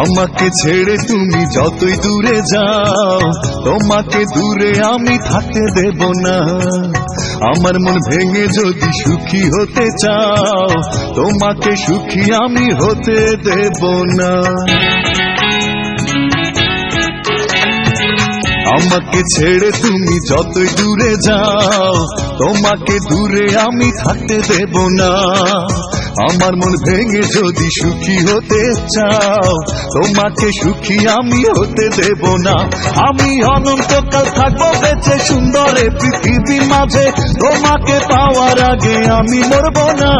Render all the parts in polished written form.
আমাকে ছেড়ে তুমি যতই দূরে যাও, তোমাকে দূরে আমি থাকতে দেব না। আমার মন ভেঙে যদি সুখী হতে চাও, তোমাকে সুখী আমি হতে দেব না। আমাকে ছেড়ে তুমি যতই দূরে যাও, তোমাকে দূরে আমি থাকতে দেব না। আমার মন ভেঙে যদি সুখী হতে চাও, তোমাকে সুখী আমি হতে দেব না। আমি অনন্তকাল থাকবো বেঁচে সুন্দরে পৃথিবী মাঝে, তোমাকে পাওয়ার আগে আমি মরব না।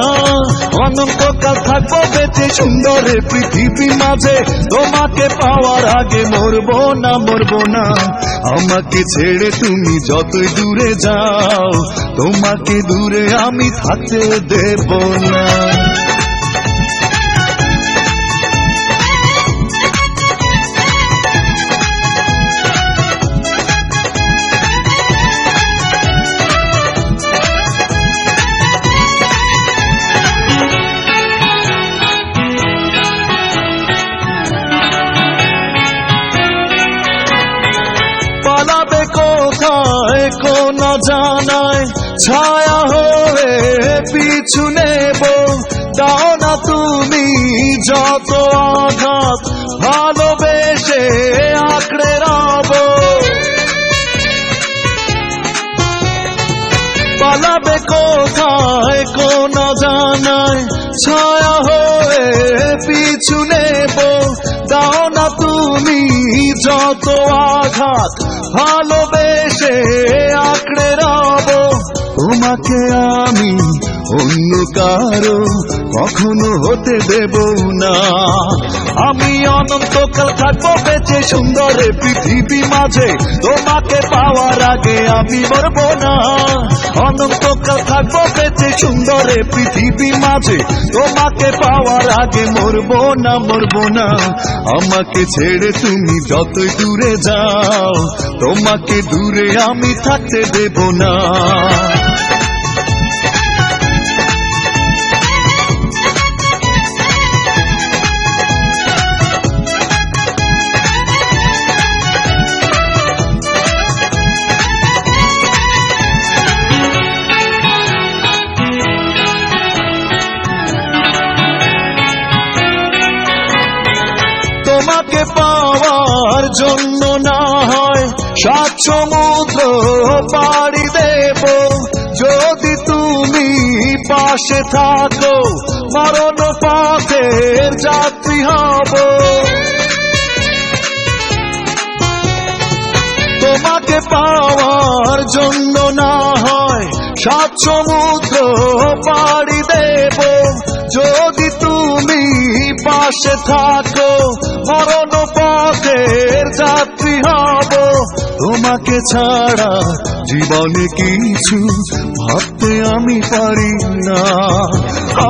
অনন্তকাল থাকবো বেঁচে সুন্দরে পৃথিবী মাঝে, তোমাকে পাওয়ার আগে মরব না, মরব না। আমাকে ছেড়ে তুমি যতই দূরে যাও, তোমাকে দূরে আমি থাকতে দেব না। পালাবে কোথায় কোন জানায়, ছায়া হয়ে পিছু নেব। দাও না তুমি যত আঘাত, ভালোবেসে আঁকড়ে রব। পালাবে কোথায় কোন জানায়, ছায়া হয়ে পিছু নেব। দাও না তুমি যত আঘাত, ভালোবেসে আঁকড়ে রব। তোমাকে আমি অন্য কারো কখনো হতে দেব না। আমি অনন্তকাল থাকবো বেঁচে সুন্দরে পৃথিবী মাঝে, তোমাকে পাওয়ার আগে আমি মরব না। অনন্তকাল থাকবো বেঁচে সুন্দরে পৃথিবী মাঝে, তোমাকে পাওয়ার আগে মরব না, মরব না। আমাকে ছেড়ে তুমি যতই দূরে যাও, তোমাকে দূরে আমি থাকতে দেব না। তোমাকে পাওয়ার জন্য না হয় 7 সমুদ্র পাড়ি দেব। যদি তুমি পাশে থাকো, মরণ পথের যাত্রী হব। তোমাকে পাওয়ার জন্য না হয় 7 সমুদ্র পাড়ি দেব। যদি তুমি পাশে থাকো, মরণ পথের যাত্রী হব। তোমাকে ছাড়া জীবনে কিছু ভাবতে আমি পারি না।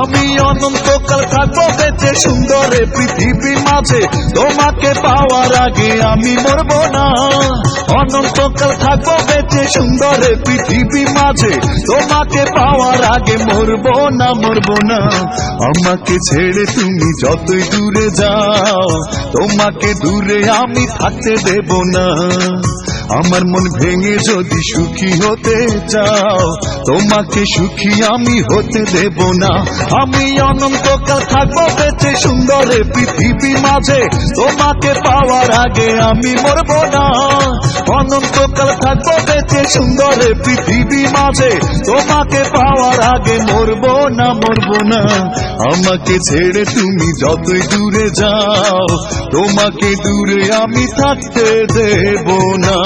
আমি অনন্তকাল থাকবো বেঁচে সুন্দরে পৃথিবী মাঝে, তোমাকে পাওয়ার আগে আমি মরব না। অনন্তকাল থাকবো বেঁচে সুন্দরে পৃথিবী মাঝে, তোমাকে পাওয়ার আগে মরব না, মরব না। আমাকে ছেড়ে তুমি যতই দূরে যাও, তোমাকে দূরে আমি থাকতে দেব না। আমার মন ভেঙে যদি সুখী হতে চাও, তোমাকে সুখী আমি হতে দেব না। আমি অনন্তকাল থাকবো বেঁচে সুন্দরে পৃথিবী মাঝে, তোমাকে পাওয়ার আগে আমি মরব না। অনন্তকাল থাকবো বেঁচে সুন্দরে পৃথিবী মাঝে, তোমাকে পাওয়ার আগে মরব না, মরব না। আমাকে ছেড়ে তুমি যতই দূরে যাও, তোমাকে দূরে আমি থাকতে দেব না।